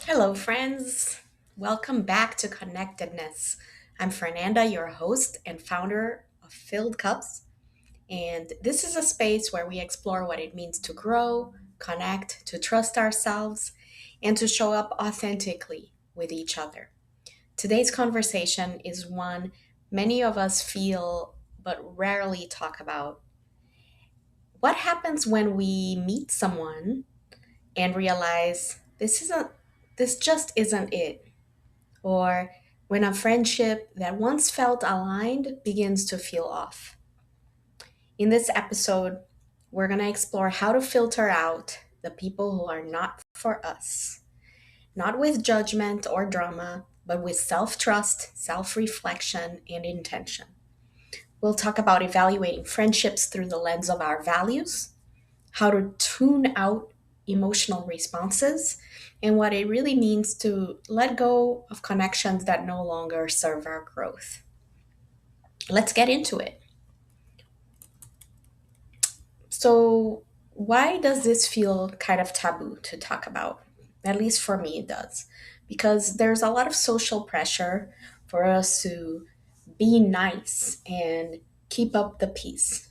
Hello, friends. Welcome back to Connectedness. I'm Fernanda, your host and founder of Filled Cups. And this is a space where we explore what it means to grow, connect, to trust ourselves, and to show up authentically with each other. Today's conversation is one many of us feel but rarely talk about. What happens when we meet someone and realize this just isn't it? Or when a friendship that once felt aligned begins to feel off. In this episode, we're going to explore how to filter out the people who are not for us, not with judgment or drama, but with self trust, self reflection, and intention. We'll talk about evaluating friendships through the lens of our values, how to tune out emotional responses, and what it really means to let go of connections that no longer serve our growth. Let's get into it. So, why does this feel kind of taboo to talk about? At least for me, it does. Because there's a lot of social pressure for us to be nice and keep up the peace.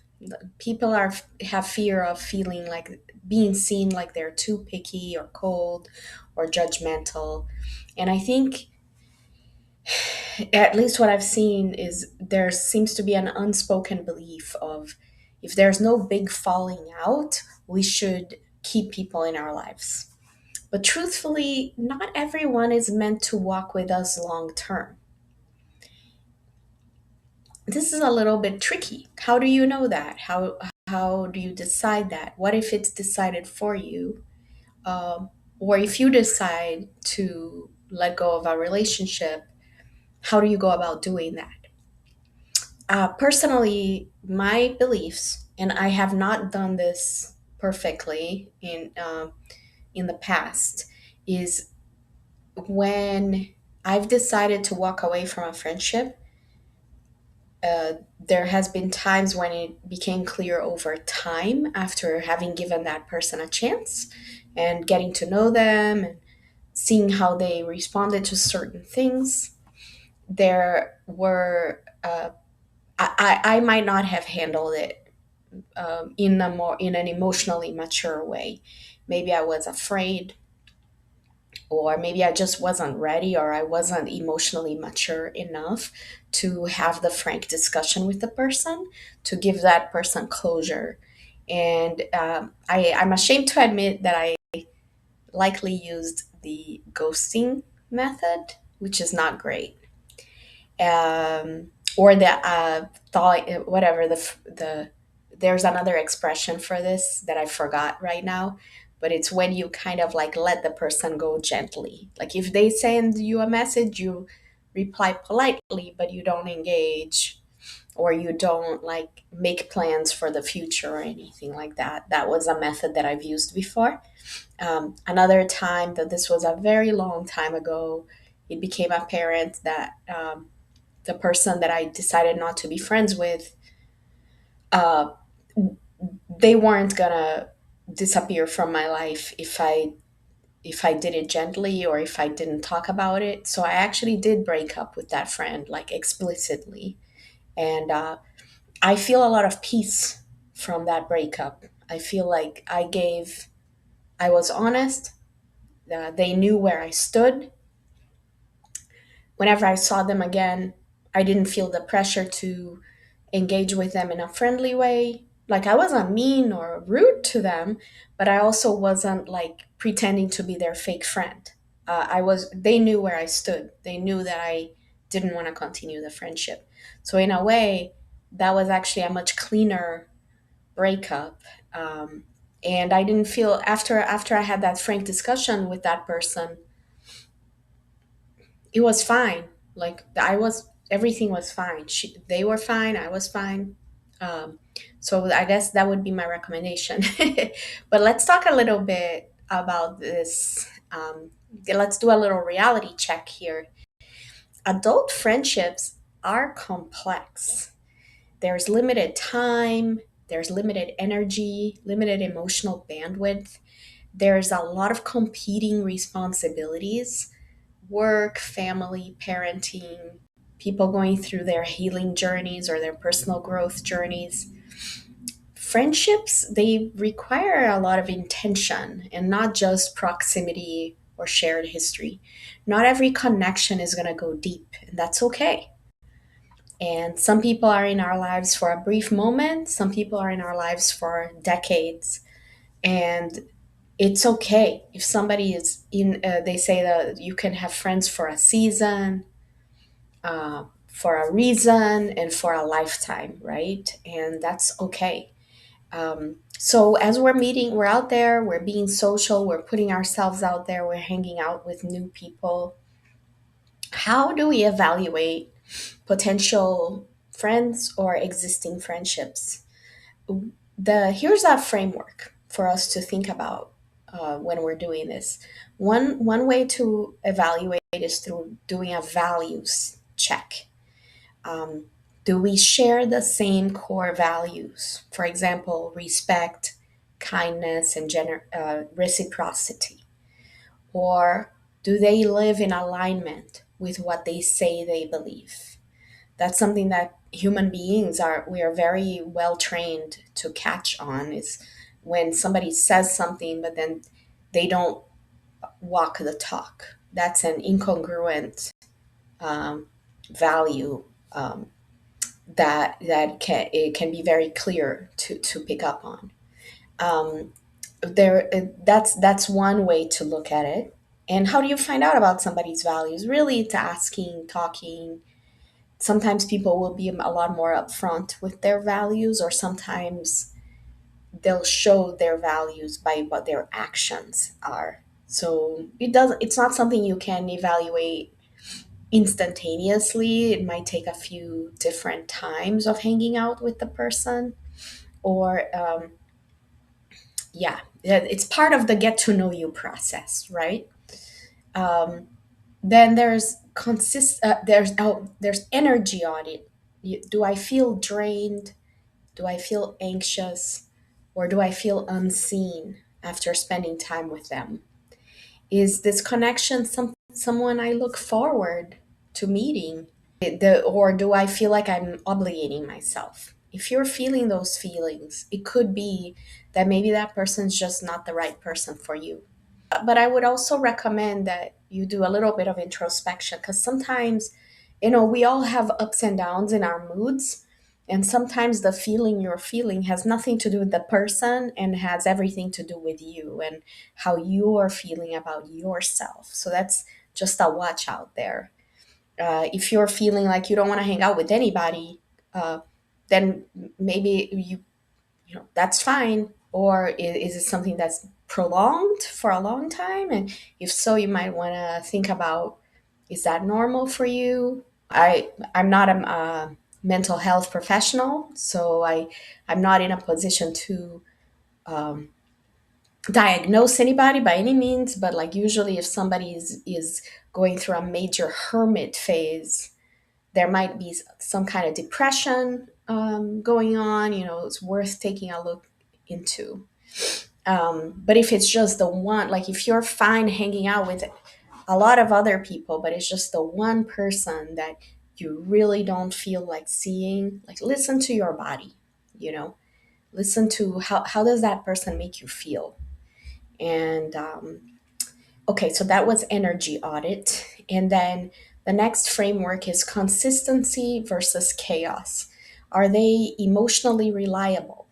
People have fear of feeling like being seen like they're too picky or cold or judgmental. And I think at least what I've seen is there seems to be an unspoken belief of if there's no big falling out, we should keep people in our lives. But truthfully, not everyone is meant to walk with us long term. This is a little bit tricky. How do you know that? How do you decide that? What if it's decided for you? Or if you decide to let go of a relationship, how do you go about doing that? Personally, my beliefs, and I have not done this perfectly in the past, is when I've decided to walk away from a friendship. There has been times when it became clear over time after having given that person a chance and getting to know them and seeing how they responded to certain things. There were I might not have handled it in an emotionally mature way. Maybe I was afraid, or maybe I just wasn't ready, or I wasn't emotionally mature enough to have the frank discussion with the person to give that person closure. And I'm ashamed to admit that I likely used the ghosting method, which is not great. Or the thought, whatever the there's another expression for this that I forgot right now, but it's when you kind of like let the person go gently. Like if they send you a message, you reply politely, but you don't engage, or you don't like make plans for the future or anything like that. That was a method that I've used before. Another time that this was a very long time ago, it became apparent that the person that I decided not to be friends with, uh, they weren't gonna disappear from my life if I did it gently or if I didn't talk about it. So I actually did break up with that friend, like explicitly, and I feel a lot of peace from that breakup. I feel like I was honest. They knew where I stood. Whenever I saw them again, I didn't feel the pressure to engage with them in a friendly way. Like I wasn't mean or rude to them, but I also wasn't like pretending to be their fake friend. They knew where I stood. They knew that I didn't want to continue the friendship. So in a way, that was actually a much cleaner breakup. And I didn't feel after I had that frank discussion with that person, it was fine. Like everything was fine. They were fine. I was fine. Um, so I guess that would be my recommendation. But let's talk a little bit about this. Let's do a little reality check here. Adult friendships are complex. There's limited time. There's limited energy, limited emotional bandwidth. there's a lot of competing responsibilities: work, family, parenting, people going through their healing journeys or their personal growth journeys. Friendships, they require a lot of intention and not just proximity or shared history. Not every connection is going to go deep, and that's okay. And some people are in our lives for a brief moment, some people are in our lives for decades. And it's okay if somebody is in, they say that you can have friends for a season, for a reason, and for a lifetime, right? And that's okay. So as we're meeting, we're out there, we're being social, we're putting ourselves out there, we're hanging out with new people. How do we evaluate potential friends or existing friendships? Here's a framework for us to think about when we're doing this. One way to evaluate is through doing a values check. Um, do we share the same core values? For example, respect, kindness, and reciprocity. Or do they live in alignment with what they say they believe? That's something that human beings are, we are very well trained to catch on, is when somebody says something but then they don't walk the talk. That's an incongruent um, value, that can, it can be very clear to pick up on. um, that's one way to look at it. And how do you find out about somebody's values? Really, it's asking, talking. Sometimes people will be a lot more upfront with their values, or sometimes they'll show their values by what their actions are. So it's not something you can evaluate instantaneously. It might take a few different times of hanging out with the person. Or yeah, it's part of the get to know you process, right? um, then there's energy audit. Do I feel drained? Do I feel anxious? Or do I feel unseen after spending time with them? Is this connection someone I look forward to meeting? Or do I feel like I'm obligating myself? If you're feeling those feelings, it could be that maybe that person's just not the right person for you. But I would also recommend that you do a little bit of introspection, because sometimes, we all have ups and downs in our moods. And sometimes the feeling you're feeling has nothing to do with the person and has everything to do with you and how you are feeling about yourself. So that's just a watch out there. If you're feeling like you don't want to hang out with anybody, uh, then maybe that's fine. Or is it something that's prolonged for a long time? And if so, you might want to think about, is that normal for you? I'm not a mental health professional, so I'm not in a position to um, diagnose anybody by any means. But like, usually if somebody is going through a major hermit phase, there might be some kind of depression going on. It's worth taking a look into. But if it's just the one, like if you're fine hanging out with a lot of other people, but it's just the one person that you really don't feel like seeing, like, listen to your body, you know, listen to how does that person make you feel. And okay, so that was energy audit. And then the next framework is consistency versus chaos. Are they emotionally reliable?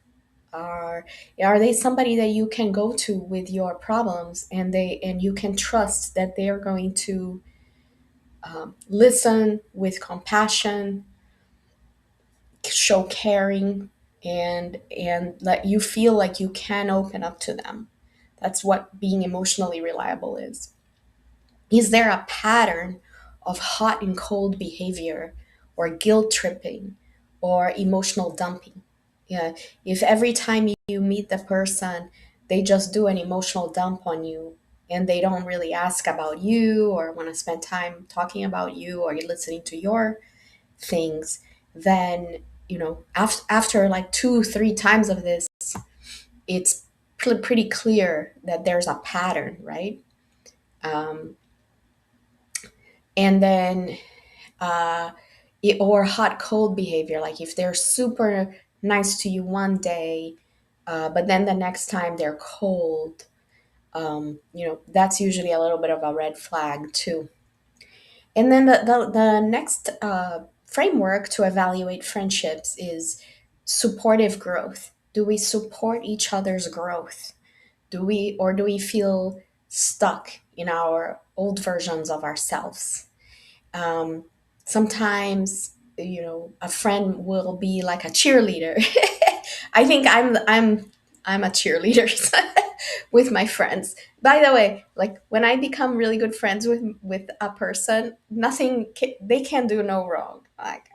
Are are they somebody that you can go to with your problems, and you can trust that they are going to listen with compassion, show caring, and let you feel like you can open up to them? That's what being emotionally reliable is. Is there a pattern of hot and cold behavior, or guilt tripping, or emotional dumping? Yeah, if every time you meet the person, they just do an emotional dump on you, and they don't really ask about you or want to spend time talking about you or listening to your things, then, after like two, three times of this, it's pretty clear that there's a pattern, right? Um, and then uh, or hot cold behavior, like if they're super nice to you one day, but then the next time they're cold, that's usually a little bit of a red flag too. And then the next framework to evaluate friendships is supportive growth. Do we support each other's growth? Do we feel stuck in our old versions of ourselves? Um, Sometimes, a friend will be like a cheerleader. I think I'm a cheerleader with my friends. By the way, like when I become really good friends with a person, they can do no wrong. Like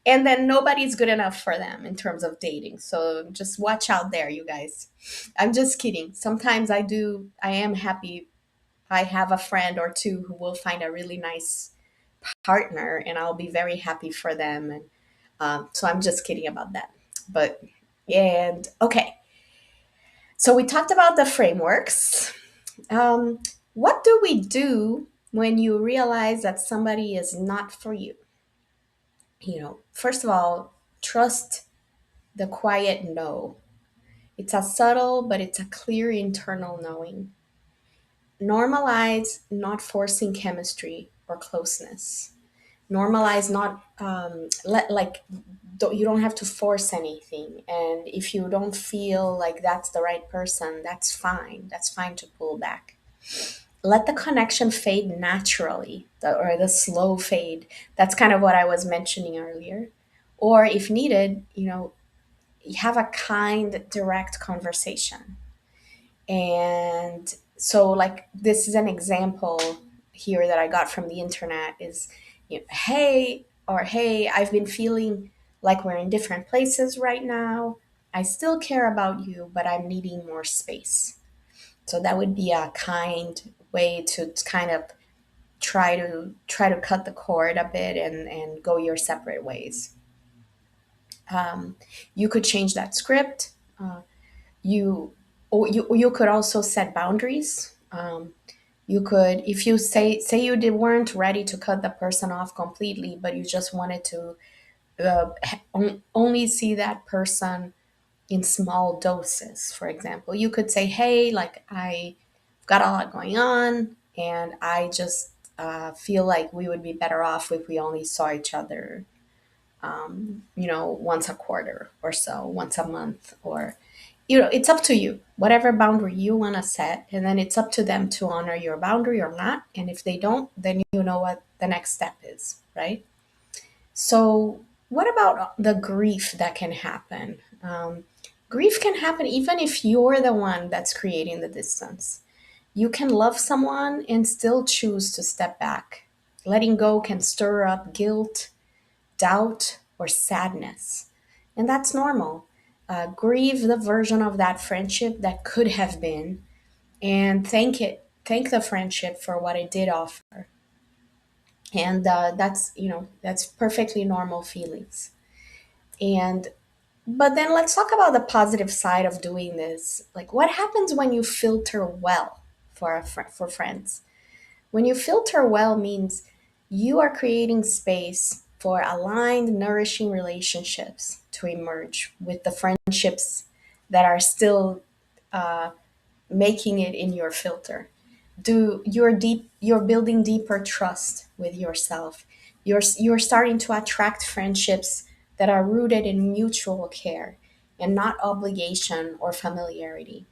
and then nobody's good enough for them in terms of dating. So just watch out there, you guys. I'm just kidding. Sometimes I am happy I have a friend or two who will find a really nice partner, and I'll be very happy for them. And so I'm just kidding about that. But, and okay, so we talked about the frameworks. What do we do when you realize that somebody is not for you? First of all, trust the quiet no. It's a subtle, but it's a clear internal knowing. Normalize not forcing chemistry or closeness. Normalize not you don't have to force anything, and if you don't feel like that's the right person, that's fine to pull back. Let the connection fade naturally, or the slow fade. That's kind of what I was mentioning earlier. Or if needed, have a kind direct conversation. And so, like, this is an example here that I got from the internet is, hey, or hey, I've been feeling like we're in different places right now. I still care about you, but I'm needing more space. So that would be a kind way to kind of try to cut the cord a bit and go your separate ways. You could change that script. You you could also set boundaries. You could, if you say weren't ready to cut the person off completely, but you just wanted to only see that person in small doses. For example, you could say, hey, like, I've got a lot going on, and I just feel like we would be better off if we only saw each other once a quarter or so, once a month, or, it's up to you, whatever boundary you want to set. And then it's up to them to honor your boundary or not. And if they don't, then you know what the next step is, right? So, what about the grief that can happen? Grief can happen even if you're the one that's creating the distance. You can love someone and still choose to step back. Letting go can stir up guilt, doubt, or sadness. And that's normal. Grieve the version of that friendship that could have been, and thank the friendship for what it did offer. And that's perfectly normal feelings. And but then let's talk about the positive side of doing this. Like, what happens when you filter well for friends? When you filter well means you are creating space for aligned, nourishing relationships to emerge with the friendships that are still making it in your filter. You're building deeper trust with yourself. You're starting to attract friendships that are rooted in mutual care and not obligation or familiarity.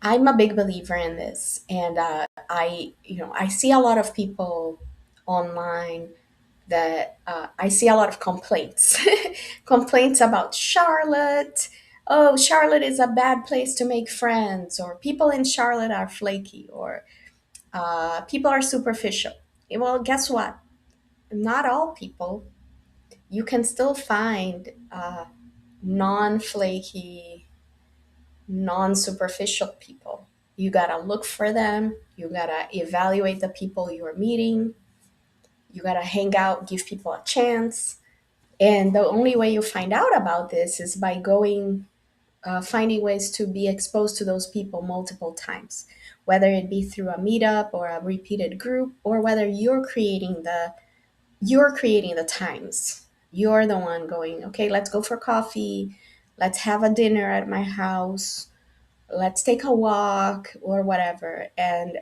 I'm a big believer in this, and I see a lot of people online that I see a lot of complaints, complaints about Charlotte. Oh, Charlotte is a bad place to make friends, or people in Charlotte are flaky, or people are superficial. Well, guess what? Not all people. You can still find non-flaky, non-superficial people. You gotta look for them. You gotta evaluate the people you're meeting. You gotta hang out, give people a chance. And the only way you find out about this is by going finding ways to be exposed to those people multiple times, whether it be through a meetup or a repeated group, or whether you're creating the times. You're the one going, okay, let's go for coffee, let's have a dinner at my house, let's take a walk or whatever. And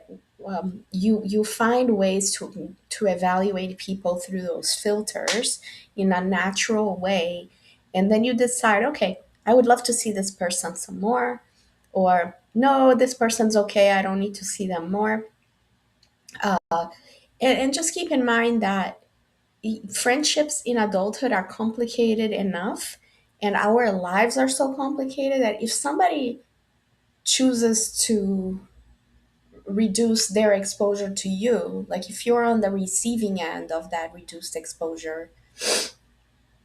you find ways to evaluate people through those filters in a natural way, and then you decide, okay, I would love to see this person some more, or no, this person's okay, I don't need to see them more. And just keep in mind that friendships in adulthood are complicated enough, and our lives are so complicated that if somebody chooses to reduce their exposure to you, like if you're on the receiving end of that reduced exposure,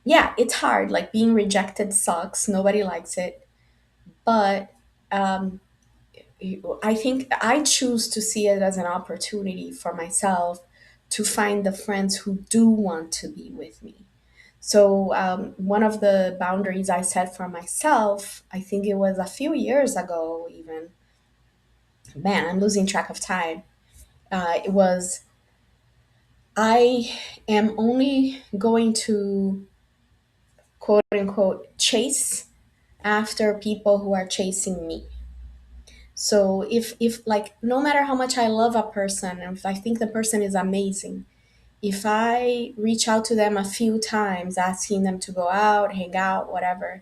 yeah, it's hard. Like being rejected sucks. Nobody likes it. But um, I think I choose to see it as an opportunity for myself to find the friends who do want to be with me. So, one of the boundaries I set for myself, I think it was a few years ago, even, man, I'm losing track of time. It was, I am only going to quote unquote chase after people who are chasing me. So if like no matter how much I love a person, and if I think the person is amazing, if I reach out to them a few times asking them to go out, hang out, whatever,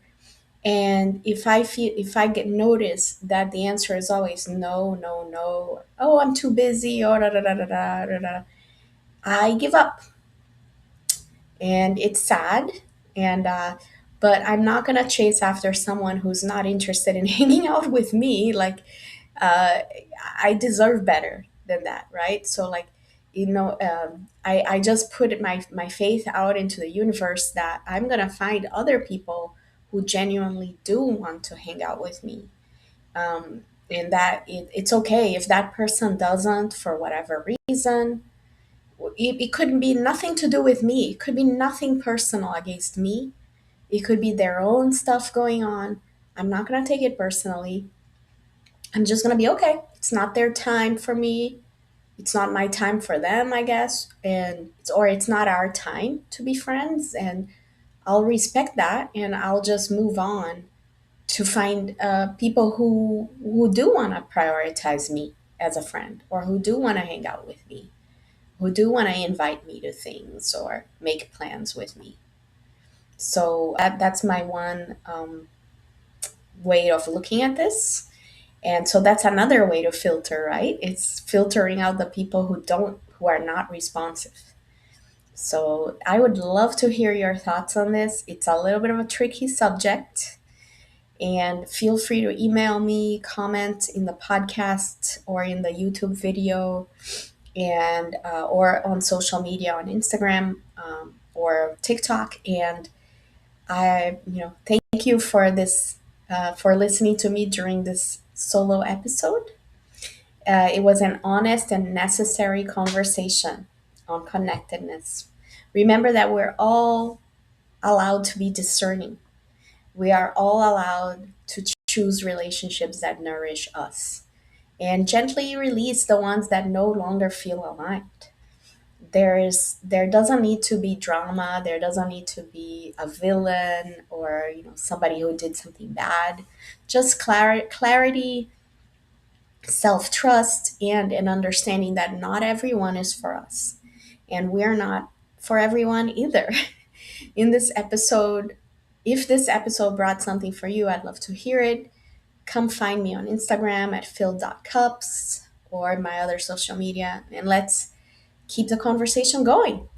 and if I get noticed that the answer is always no, no, no, oh, I'm too busy, or da da da da da da, da, I give up. And it's sad. And but I'm not gonna chase after someone who's not interested in hanging out with me. Like uh, I deserve better than that, right? So like, I just put my faith out into the universe that I'm gonna find other people who genuinely do want to hang out with me. And that it's okay if that person doesn't for whatever reason. It could be nothing to do with me. It could be nothing personal against me. It could be their own stuff going on. I'm not going to take it personally. I'm just going to be okay. It's not their time for me. It's not my time for them, I guess. Or it's not our time to be friends. And I'll respect that and I'll just move on to find people who do want to prioritize me as a friend, or who do want to hang out with me, who do want to invite me to things or make plans with me. So that's my one way of looking at this. And so that's another way to filter, right? It's filtering out the people who are not responsive. So I would love to hear your thoughts on this. It's a little bit of a tricky subject, and feel free to email me, comment in the podcast or in the YouTube video, and or on social media on Instagram, or TikTok. And thank you for this, for listening to me during this solo episode. It was an honest and necessary conversation on connectedness. Remember that we're all allowed to be discerning. We are all allowed to choose relationships that nourish us and gently release the ones that no longer feel aligned. There doesn't need to be drama, there doesn't need to be a villain, or somebody who did something bad. Just clarity, self-trust, and an understanding that not everyone is for us, and we're not for everyone either. In this episode, if this episode brought something for you, I'd love to hear it. Come find me on Instagram at phil.cups or my other social media, and let's keep the conversation going.